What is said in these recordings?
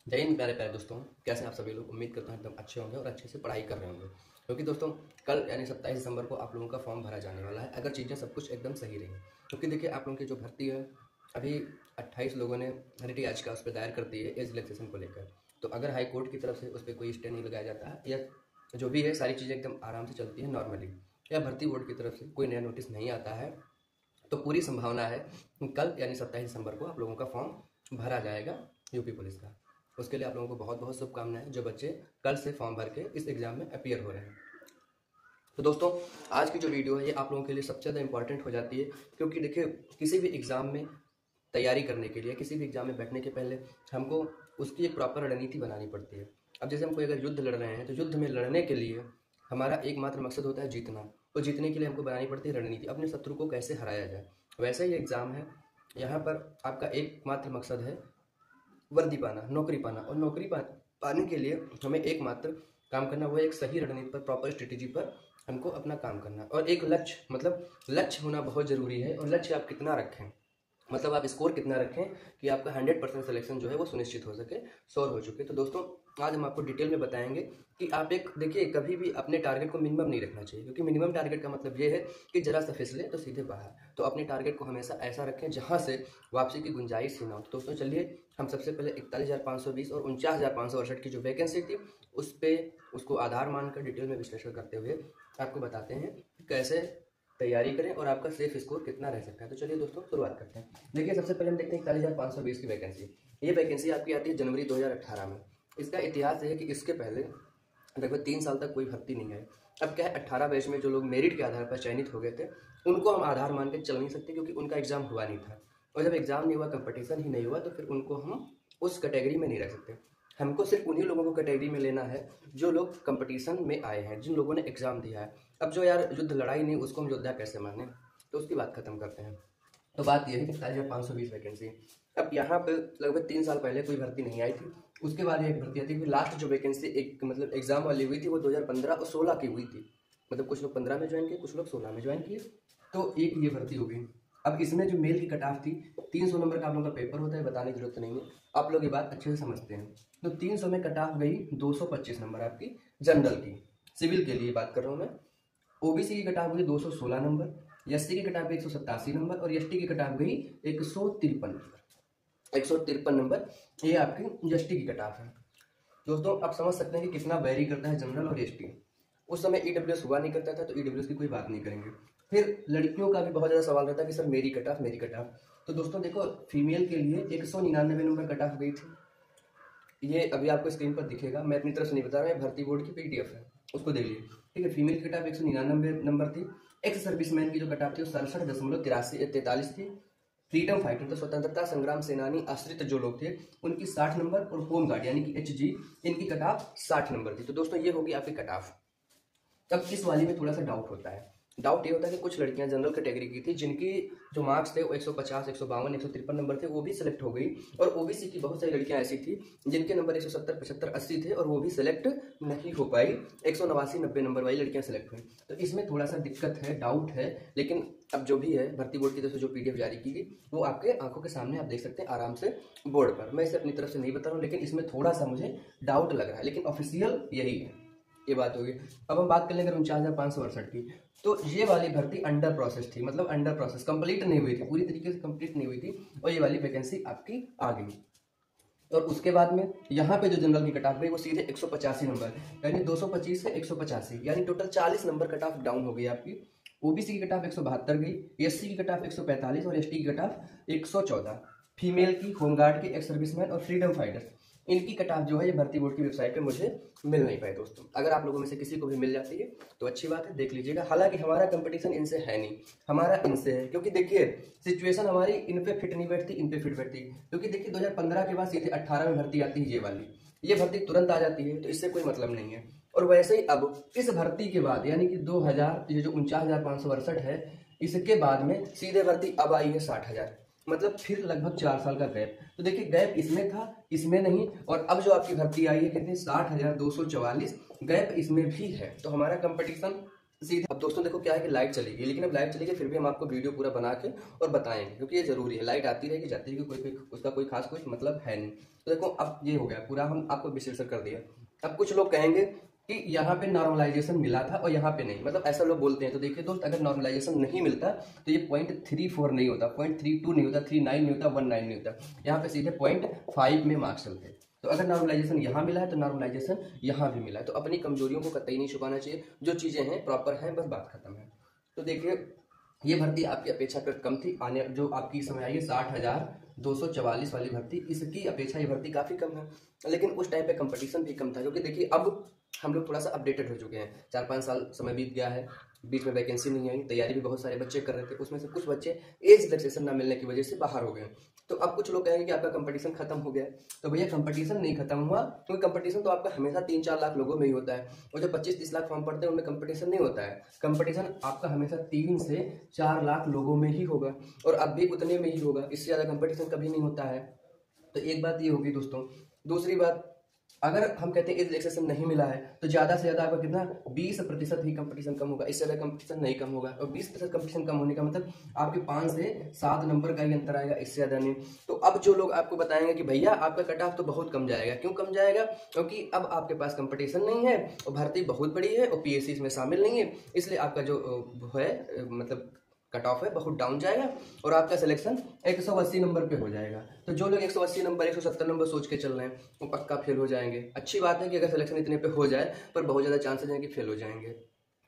जय हिंद प्यारे प्यारे दोस्तों, कैसे हैं आप सभी लोग। उम्मीद करता हूं एकदम अच्छे होंगे और अच्छे से पढ़ाई कर रहे होंगे, क्योंकि दोस्तों कल यानी 27 दिसंबर को आप लोगों का फॉर्म भरा जाने वाला है, अगर चीज़ें सब कुछ एकदम सही रही। क्योंकि देखिए आप लोगों की जो भर्ती है, अभी 28 लोगों ने रिट याचिका उस पर दायर कर दी है एज रिलैक्सेशन को लेकर। तो अगर हाई कोर्ट की तरफ से उस पर कोई स्टे नहीं लगाया जाता है या जो भी है सारी चीज़ें एकदम आराम से चलती है नॉर्मली, या भर्ती बोर्ड की तरफ से कोई नया नोटिस नहीं आता है, तो पूरी संभावना है कि कल यानी 27 दिसंबर को आप लोगों का फॉर्म भरा जाएगा यूपी पुलिस का। उसके लिए आप लोगों को बहुत बहुत शुभकामनाएं, जो बच्चे कल से फॉर्म भर के इस एग्ज़ाम में अपीयर हो रहे हैं। तो दोस्तों आज की जो वीडियो है ये आप लोगों के लिए सबसे ज़्यादा इंपॉर्टेंट हो जाती है, क्योंकि देखिए किसी भी एग्ज़ाम में तैयारी करने के लिए, किसी भी एग्ज़ाम में बैठने के पहले हमको उसकी एक प्रॉपर रणनीति बनानी पड़ती है। अब जैसे हम कोई अगर युद्ध लड़ रहे हैं तो युद्ध में लड़ने के लिए हमारा एकमात्र मकसद होता है जीतना, तो जीतने के लिए हमको बनानी पड़ती है रणनीति, अपने शत्रु को कैसे हराया जाए। वैसे ही एग्ज़ाम है, यहाँ पर आपका एकमात्र मकसद है वर्दी पाना, नौकरी पाना, और नौकरी पाने के लिए हमें एकमात्र काम करना, वो एक सही रणनीति पर, प्रॉपर स्ट्रेटेजी पर हमको अपना काम करना, और एक लक्ष्य, मतलब लक्ष्य होना बहुत ज़रूरी है। और लक्ष्य आप कितना रखें, मतलब आप स्कोर कितना रखें कि आपका 100% सिलेक्शन जो है वो सुनिश्चित हो सके, श्योर हो चुके। तो दोस्तों आज हम आपको डिटेल में बताएंगे कि आप एक देखिए कभी भी अपने टारगेट को मिनिमम नहीं रखना चाहिए, क्योंकि मिनिमम टारगेट का मतलब ये है कि जरा सा फिसले तो सीधे बाहर। तो अपने टारगेट को हमेशा ऐसा रखें जहाँ से वापसी की गुंजाइश ही ना हो। तो दोस्तों चलिए हम सबसे पहले 41,520 और 49,568 की जो वैकेंसी थी उस पर उसको आधार मानकर डिटेल में विश्लेषण करते हुए आपको बताते हैं कि कैसे तैयारी करें और आपका सेफ स्कोर कितना रह सकता है। तो चलिए दोस्तों शुरुआत करते हैं। देखिए सबसे पहले हम देखते हैं 41,520 की वैकेंसी। ये वैकेंसी आपकी आती है जनवरी 2018 में। इसका इतिहास है कि इसके पहले लगभग 3 साल तक कोई भर्ती नहीं है। अब क्या है, 18 बैच में जो लोग मेरिट के आधार पर चयनित हो गए थे उनको हम आधार मान के चल नहीं सकते, क्योंकि उनका एग्जाम हुआ नहीं था, और जब एग्जाम नहीं हुआ, कंपटीशन ही नहीं हुआ, तो फिर उनको हम उस कैटेगरी में नहीं रख सकते। हमको सिर्फ उन्हीं लोगों को कैटेगरी में लेना है जो लोग कंपटीशन में आए हैं, जिन लोगों ने एग्जाम दिया है। अब जो यार युद्ध लड़ाई नहीं, उसको हम योद्धा कैसे माने, तो उसकी बात खत्म करते हैं। तो बात यह है कि 41,520 वैकेंसी। अब यहाँ पे लगभग 3 साल पहले कोई भर्ती नहीं आई थी, उसके बाद एक भर्ती आई थी। लास्ट जो वैकेंसी एक मतलब एग्जाम वाली हुई थी वो 2015 और 16 की हुई थी, मतलब कुछ लोग 15 में ज्वाइन किए, कुछ लोग 16 में ज्वाइन किए, तो एक ये भर्ती हो गई। अब इसमें जो मेल की कट ऑफ थी, 300 नंबर का आप लोगों का पेपर होता है, बताने की जरूरत नहीं है, आप लोग ये बात अच्छे से समझते हैं। तो 300 में कट ऑफ गई 225 नंबर आपकी जनरल की, सिविल के लिए बात कर रहा हूँ मैं। ओबीसी की कट ऑफ गई 216 नंबर, एससी की कट ऑफ गई 187 नंबर, और एसटी की कट ऑफ गई 153 नंबर। 153 नंबर ये आपकी एसटी की कट ऑफ है। दोस्तों आप समझ सकते हैं कि कितना वेरी करता है जनरल और एसटी। उस समय ईडब्ल्यूएस हुआ नहीं करता था, तो ईडब्ल्यूएस की कोई बात नहीं करेंगे। फिर लड़कियों का भी बहुत ज़्यादा सवाल रहता है कि सर मेरी कट ऑफ, मेरी कट ऑफ। तो दोस्तों देखो, फीमेल के लिए 199 नंबर कट ऑफ गई थी, ये अभी आपको स्क्रीन पर दिखेगा, मैं अपनी तरफ से नहीं बता रहा, भर्ती बोर्ड की पीडीएफ है, उसको देख लीजिए। ठीक है, फीमेल की कट ऑफ 199 नंबर थी। एक्स सर्विसमैन की जो कट ऑफ थी वो 67.43 थी। फ्रीडम फाइटर, तो स्वतंत्रता संग्राम सेनानी आश्रित जो लोग थे, उनकी 60 नंबर, और होम गार्ड यानी कि एचजी, इनकी कट ऑफ 60 नंबर थी। तो दोस्तों ये होगी आपकी कट ऑफ। तब इस वाली में थोड़ा सा डाउट होता है। डाउट ये होता है कि कुछ लड़कियां जनरल कैटेगरी की थी जिनकी जो मार्क्स थे वो 150, 152, 153 नंबर थे, वो भी सिलेक्ट हो गई। और ओबीसी की बहुत सारी लड़कियां ऐसी थी जिनके नंबर 170, 75, 80 थे, और वो भी सिलेक्ट नहीं हो पाई। 189, 90 नंबर वाली लड़कियां सिलेक्ट हुई। तो इसमें थोड़ा सा दिक्कत है, डाउट है, लेकिन अब जो भी है भर्ती बोर्ड की तरफ से जो पीडीएफ जारी की गई वो आपके आंखों के सामने आप देख सकते हैं आराम से बोर्ड पर। मैं इसे अपनी तरफ से नहीं बता रहा हूँ, लेकिन इसमें थोड़ा सा मुझे डाउट लग रहा है, लेकिन ऑफिशियल यही है। ये बात होगी। अब हम बात कर लेंगे 49,568 की। तो ये वाली भर्ती अंडर प्रोसेस थी, मतलब अंडर प्रोसेस, कंप्लीट नहीं हुई थी, पूरी तरीके से कंप्लीट नहीं हुई थी, और ये वाली वैकेंसी आपकी आ गई। और उसके बाद में यहाँ पे जो जनरल की कट ऑफ गई वो सीधे 185 नंबर, यानी 225 से 185, यानी total 40 number cut off down हो गई आपकी। ओबीसी की कट ऑफ 172 गई, एससी की कट ऑफ 145, और एसटी की कट ऑफ 114। फीमेल की, होमगार्ड के, एक्स सर्विसमैन और फ्रीडम फाइटर्स, इनकी कट ऑफ जो है ये भर्ती बोर्ड की वेबसाइट पे मुझे मिल नहीं पाई। दोस्तों अगर आप लोगों में से किसी को भी मिल जाती है तो अच्छी बात है, देख लीजिएगा। हालांकि हमारा कंपटीशन इनसे है नहीं, हमारा इनसे है, क्योंकि देखिए सिचुएशन हमारी इन पे फिट नहीं बैठती, इन पे फिट बैठती। क्योंकि देखिए 2015 के बाद सीधे 18 में भर्ती आती है, ये वाली, ये भर्ती तुरंत आ जाती है, तो इससे कोई मतलब नहीं है। और वैसे ही अब इस भर्ती के बाद यानी कि 2000, ये जो 49,568 है, इसके बाद में सीधे भर्ती अब आई है 60,000, मतलब फिर लगभग 4 साल का गैप। तो देखिए गैप इसमें था, इसमें नहीं, और अब जो आपकी भर्ती आई है कितनी, 60,244, गैप इसमें भी है। तो हमारा कंपटीशन सीधे अब दोस्तों देखो क्या है कि लाइट चलेगी, लेकिन अब लाइट चलेगी फिर भी हम आपको वीडियो पूरा बना के और बताएंगे, क्योंकि ये जरूरी है। लाइट आती रहेगी जाती रहेगी, कोई उसका कोई खास कोई मतलब है नहीं। तो देखो अब ये हो गया पूरा, हम आपको विश्लेषण कर दिया। अब कुछ लोग कहेंगे कि यहाँ पे नॉर्मलाइजेशन मिला था और यहाँ पे नहीं, मतलब ऐसा लोग बोलते हैं। तो देखिए दोस्त, अगर नॉर्मलाइजेशन नहीं मिलता तो ये 0.34 नहीं होता, 0.32 नहीं होता, 39 नहीं होता, 19 नहीं होता, यहाँ पे सीधे 0.5 में मार्क्स चलते। तो अगर नॉर्मलाइजेशन यहाँ मिला है तो नॉर्मलाइजेशन यहाँ भी मिला है। तो अपनी कमजोरियों को कतई नहीं छुपाना चाहिए, जो चीज़ें हैं प्रॉपर हैं, बस बात खत्म है। तो देखिए ये भर्ती आपकी अपेक्षाकृत कम थी, आने जो आपकी समय आई है 60,244 वाली भर्ती, इसकी अपेक्षा ये भर्ती काफ़ी कम है। लेकिन उस टाइम पे कंपटीशन भी कम था, क्योंकि देखिए अब हम लोग थोड़ा सा अपडेटेड हो चुके हैं, 4-5 साल समय बीत गया है, बीच में वैकेंसी नहीं आई, तैयारी भी बहुत सारे बच्चे कर रहे थे, उसमें से कुछ बच्चे एज रिलैक्सेशन ना मिलने की वजह से बाहर हो गए। तो अब कुछ लोग कहेंगे कि आपका कंपटीशन खत्म हो गया। तो भैया कंपटीशन नहीं खत्म हुआ, क्योंकि कंपटीशन तो आपका हमेशा 3-4 लाख लोगों में ही होता है, और जो 25-30 लाख फॉर्म पड़ते हैं उनमें कंपटीशन नहीं होता है। कंपटीशन आपका हमेशा 3 से 4 लाख लोगों में ही होगा, और अब भी उतने में ही होगा, इससे ज़्यादा कंपटीशन कभी नहीं होता है। तो एक बात ये होगी दोस्तों। दूसरी बात, अगर हम कहते हैं एज रिलैक्सेशन नहीं मिला है तो ज़्यादा से ज़्यादा आपका कितना 20% ही कंपटीशन कम होगा, इससे ज़्यादा कंपटीशन नहीं कम होगा। और 20% कंपटीशन कम होने का मतलब आपके 5 से 7 नंबर का ही अंतर आएगा, इससे ज़्यादा नहीं। तो अब जो लोग आपको बताएंगे कि भैया आपका कट ऑफ तो बहुत कम जाएगा, क्यों कम जाएगा? क्योंकि अब आपके पास कंपटीशन नहीं है और भर्ती बहुत बड़ी है और PSC इसमें शामिल नहीं है, इसलिए आपका जो है मतलब कट ऑफ है बहुत डाउन जाएगा और आपका सिलेक्शन 180 नंबर पे हो जाएगा। तो जो लोग 180 नंबर 170 नंबर सोच के चल रहे हैं वो पक्का फेल हो जाएंगे। अच्छी बात है कि अगर सिलेक्शन इतने पे हो जाए, पर बहुत ज़्यादा चांसेस हैं कि फेल हो जाएंगे,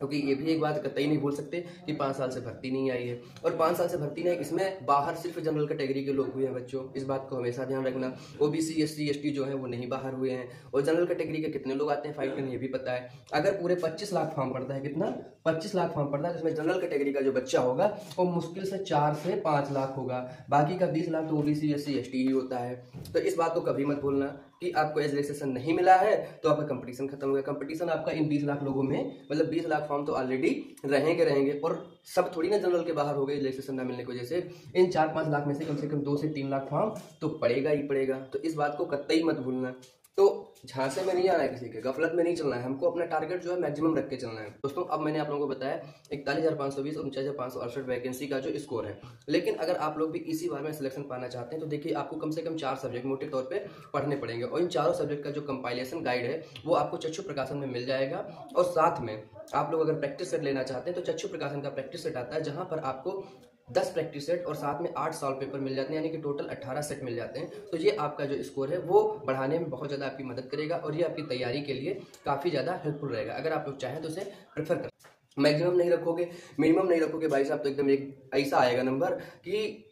क्योंकि ये भी एक बात कतई नहीं भूल सकते कि 5 साल से भर्ती नहीं आई है। और 5 साल से भर्ती नहीं, इसमें बाहर सिर्फ जनरल कैटेगरी के लोग हुए हैं बच्चों, इस बात को हमेशा ध्यान रखना। OBC SC ST जो है वो नहीं बाहर हुए हैं, और जनरल कैटेगरी के कितने लोग आते हैं फाइट करने ये भी पता है। अगर पूरे 25 लाख फॉर्म पड़ता है, कितना 25 लाख फॉर्म पड़ता है, तो इसमें जनरल कैटेगरी का जो बच्चा होगा वो मुश्किल से 4 से 5 लाख होगा, बाकी का 20 लाख तो OBC SC ST ही होता है। तो इस बात को कभी मत भूलना कि आपको एज रिलैक्सेशन नहीं मिला है तो आपका कंपटीशन खत्म हो गया। कंपटीशन आपका इन 20 लाख लोगों में, मतलब 20 लाख फॉर्म तो ऑलरेडी रहेंगे, और सब थोड़ी ना जनरल के बाहर हो गए रिलैक्सेशन ना मिलने की वजह से। इन 4-5 लाख में से कम 2 से 3 लाख फॉर्म तो पड़ेगा ही पड़ेगा। तो इस बात को कतई मत भूलना। तो झांसे में नहीं आना है, किसी के गफलत में नहीं चलना है, हमको अपना टारगेट जो है मैक्सिमम रख के चलना है। दोस्तों अब मैंने आप लोगों को बताया 41,520 और 49,568 वैकेंसी का जो स्कोर है। लेकिन अगर आप लोग भी इसी बार में सिलेक्शन पाना चाहते हैं तो देखिए आपको कम से कम 4 सब्जेक्ट मोटे तौर पे पढ़ने पड़ेंगे, और इन चारों सब्जेक्ट का जो कंपाइलेशन गाइड है वो आपको चक्षु प्रकाशन में मिल जाएगा। और साथ में आप लोग अगर प्रैक्टिस सेट लेना चाहते हैं तो चक्षु प्रकाशन का प्रैक्टिस सेट आता है, जहां पर आपको 10 प्रैक्टिस सेट और साथ में 8 सॉल्व पेपर मिल जाते हैं, यानी कि टोटल 18 सेट मिल जाते हैं। तो ये आपका जो स्कोर है वो बढ़ाने में बहुत ज़्यादा आपकी मदद करेगा, और ये आपकी तैयारी के लिए काफ़ी ज़्यादा हेल्पफुल रहेगा। अगर आप लोग चाहें तो इसे प्रेफर कर, मैक्सिमम नहीं रखोगे, मिनिमम नहीं रखोगे भाई साहब, तो एकदम एक ऐसा आएगा नंबर कि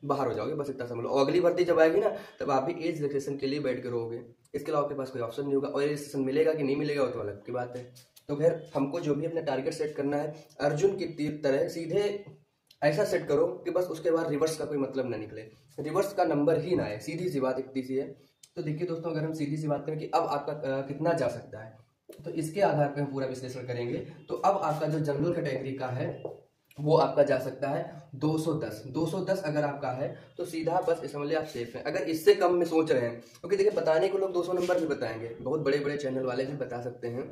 बाहर हो जाओगे, बस इतना समझ लो। और अगली भर्ती जब आएगी ना तब आप भी एज रिलैक्सेशन के लिए बैठ के रहोगे, इसके अलावा आपके पास कोई ऑप्शन नहीं होगा। और रिलैक्सेशन मिलेगा कि नहीं मिलेगा वो तो अलग की बात है। तो फिर हमको जो भी अपना टारगेट सेट करना है, अर्जुन की तीर तरह सीधे ऐसा सेट करो कि बस उसके बाद रिवर्स का कोई मतलब ना निकले, रिवर्स का नंबर ही ना आए, सीधी सी बात इतनी सी है। तो देखिए दोस्तों, अगर हम सीधी सी बात करें कि अब आपका कितना जा सकता है, तो इसके आधार पर हम पूरा विश्लेषण करेंगे। तो अब आपका जो जनरल कैटेगरी का है वो आपका जा सकता है 210 अगर आपका है तो सीधा बस समझ लिया आप सेफ हैं। अगर इससे कम में सोच रहे हैं, क्योंकि देखिए बताने को लोग 200 नंबर भी बताएंगे, बहुत बड़े बड़े चैनल वाले भी बता सकते हैं,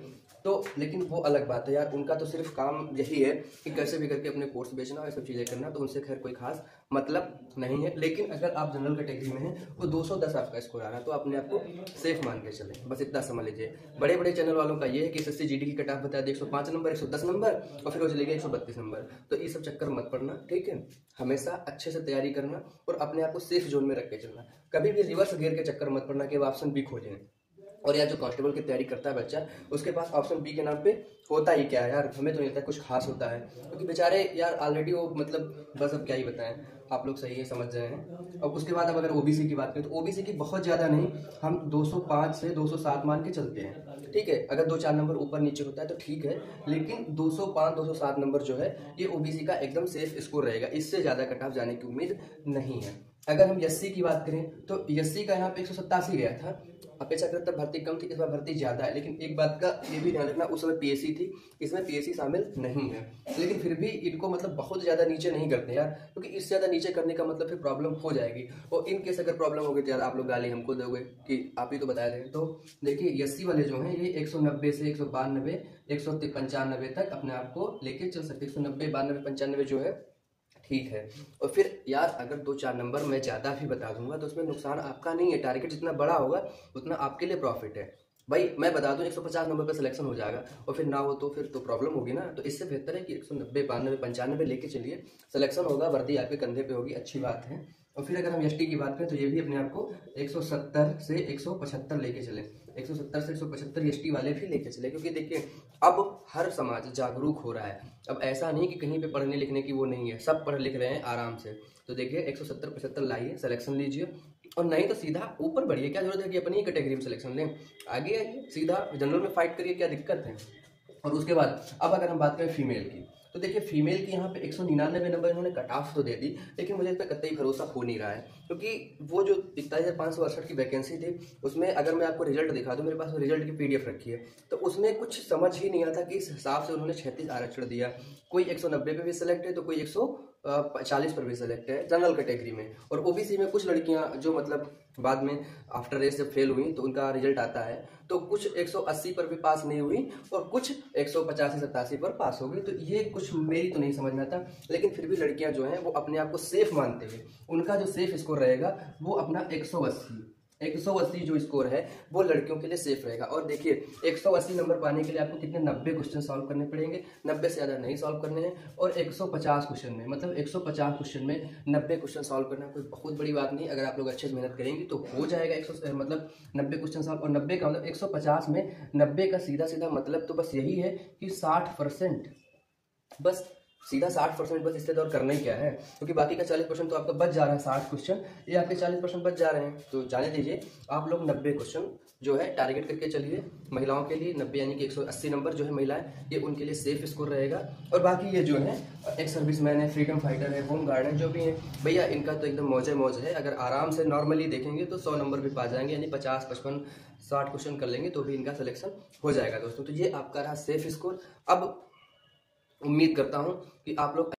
तो लेकिन वो अलग बात है यार, उनका तो सिर्फ काम यही है कि कैसे भी करके अपने कोर्स बेचना और ये सब चीज़ें करना, तो उनसे खैर कोई खास मतलब नहीं है। लेकिन अगर आप जनरल कैटेगरी में हैं वो 210 आपका स्कोर आ रहा है तो अपने आप को सेफ मान के चले, बस इतना समझ लीजिए। बड़े बड़े चैनल वालों का ये है कि SSC GD की कट ऑफ बता दी 105 नंबर 110 नंबर और फिर वो चले गए 132 नंबर। तो ये सब चक्कर मत पड़ना, ठीक है। हमेशा अच्छे से तैयारी करना और अपने आप को सेफ जोन में रख के चलना, कभी भी रिवर्स गियर के चक्कर मत पड़ना कि अब ऑप्शन बी खोजें। और यार जो कांस्टेबल की तैयारी करता है बच्चा, उसके पास ऑप्शन बी के नाम पे होता ही क्या है यार, हमें तो नहीं लगता कुछ खास होता है, क्योंकि बेचारे यार ऑलरेडी वो मतलब बस अब क्या ही बताएं, आप लोग सही है समझ रहे हैं। और उसके बाद अब अगर OBC की बात करें तो OBC की बहुत ज़्यादा नहीं, हम 205 से 207 मान के चलते हैं, ठीक है। अगर 2-4 नंबर ऊपर नीचे होता है तो ठीक है, लेकिन 205-207 नंबर जो है ये OBC का एकदम सेफ स्कोर रहेगा, इससे ज़्यादा कट ऑफ जाने की उम्मीद नहीं है। अगर हम SC की बात करें तो SC का यहाँ पे 187 गया था, अपेक्षाकृत भर्ती कम थी, इस बार भर्ती ज़्यादा है। लेकिन एक बात का ये भी ध्यान रखना, उस समय पीएससी थी, इसमें पीएससी शामिल नहीं है। लेकिन फिर भी इनको मतलब बहुत ज़्यादा नीचे नहीं करते यार, क्योंकि इससे ज़्यादा नीचे करने का मतलब फिर प्रॉब्लम हो जाएगी। और इन केस अगर प्रॉब्लम होगी तो यार आप लोग गाली हमको दोगे कि आप ही तो बताए थे। तो देखिए एससी वाले जो हैं ये 190 से 192 195 तक अपने आप को लेके चल सकते। 190 92 95 जो है ठीक है। और फिर यार अगर 2-4 नंबर मैं ज़्यादा भी बता दूंगा तो उसमें नुकसान आपका नहीं है। टारगेट जितना बड़ा होगा उतना आपके लिए प्रॉफिट है। भाई मैं बता दूं 150 नंबर पर सिलेक्शन हो जाएगा और फिर ना हो तो फिर तो प्रॉब्लम होगी ना। तो इससे बेहतर है कि 190 92 95 लेके चलिए, सिलेक्शन होगा, वर्दी आपके कंधे पे होगी, अच्छी बात है। और फिर अगर हम एसटी की बात करें तो ये भी अपने आप को 170 से 175 लेके चले, 170 से 175 एसटी वाले भी लेके चले। क्योंकि देखिए अब हर समाज जागरूक हो रहा है। अब ऐसा नहीं कि कहीं पे पढ़ने लिखने की वो नहीं है, सब पढ़ लिख रहे हैं आराम से। तो देखिए 170-75 लाइए, सिलेक्शन लीजिए, और नहीं तो सीधा ऊपर बढ़िए। क्या जरूरत है कि अपनी ही कैटेगरी में सिलेक्शन लें, आगे आइए सीधा जनरल में फाइट करिए, क्या दिक्कत है। और उसके बाद अब अगर हम बात करें फीमेल की, तो देखिए फीमेल की यहाँ पे 199 नंबर इन्होंने कट ऑफ तो दे दी, लेकिन मुझे इस पर कतई भरोसा हो नहीं रहा है। क्योंकि वो जो 41,568 की वैकेंसी थी उसमें अगर मैं आपको रिजल्ट दिखा दूँ, मेरे पास रिजल्ट की पीडीएफ रखी है, तो उसमें कुछ समझ ही नहीं आता कि इस हिसाब से उन्होंने 36 आरक्षण दिया। कोई 190 पे भी सिलेक्ट है तो कोई 140 पर भी सिलेक्ट है जनरल कैटेगरी में। और ओबीसी में कुछ लड़कियां जो मतलब बाद में आफ्टर रेस जब फेल हुई तो उनका रिजल्ट आता है तो कुछ 180 पर भी पास नहीं हुई और कुछ 185-87 पर पास हो गई। तो ये कुछ मेरी तो नहीं समझ में आता। लेकिन फिर भी लड़कियां जो हैं वो अपने आप को सेफ मानते हुए उनका जो सेफ स्कोर रहेगा वो अपना 180 जो स्कोर है वो लड़कियों के लिए सेफ रहेगा। और देखिए 180 नंबर पाने के लिए आपको कितने 90 क्वेश्चन सॉल्व करने पड़ेंगे, 90 से ज़्यादा नहीं सॉल्व करने हैं। और 150 क्वेश्चन में मतलब 150 क्वेश्चन में 90 क्वेश्चन सॉल्व करना कोई बहुत बड़ी बात नहीं। अगर आप लोग अच्छे से मेहनत करेंगे तो हो जाएगा 90 क्वेश्चन सॉल्व। और 90 का मतलब 150 में 90 का सीधा सीधा मतलब तो बस यही है कि 60%, बस सीधा 60%, बस इससे तो और करना ही क्या है। क्योंकि बाकी का 40% तो आपका बच जा रहा है। 60 क्वेश्चन ये आपके 40% बच जा रहे हैं। तो जाने दीजिए, आप लोग 90 क्वेश्चन जो है टारगेट करके चलिए। महिलाओं के लिए 90 यानी कि 180 नंबर जो है महिलाएं, ये उनके लिए सेफ स्कोर रहेगा। और बाकी ये जो है एक्स सर्विसमैन है, फ्रीडम फाइटर है, होम गार्ड है, जो भी है भैया इनका तो एकदम मौज है। अगर आराम से नॉर्मली देखेंगे तो 100 नंबर भी पा जाएंगे, यानी 50 55 60 क्वेश्चन कर लेंगे तो भी इनका सिलेक्शन हो जाएगा दोस्तों। तो ये आपका रहा सेफ स्कोर। अब उम्मीद करता हूँ कि आप लोग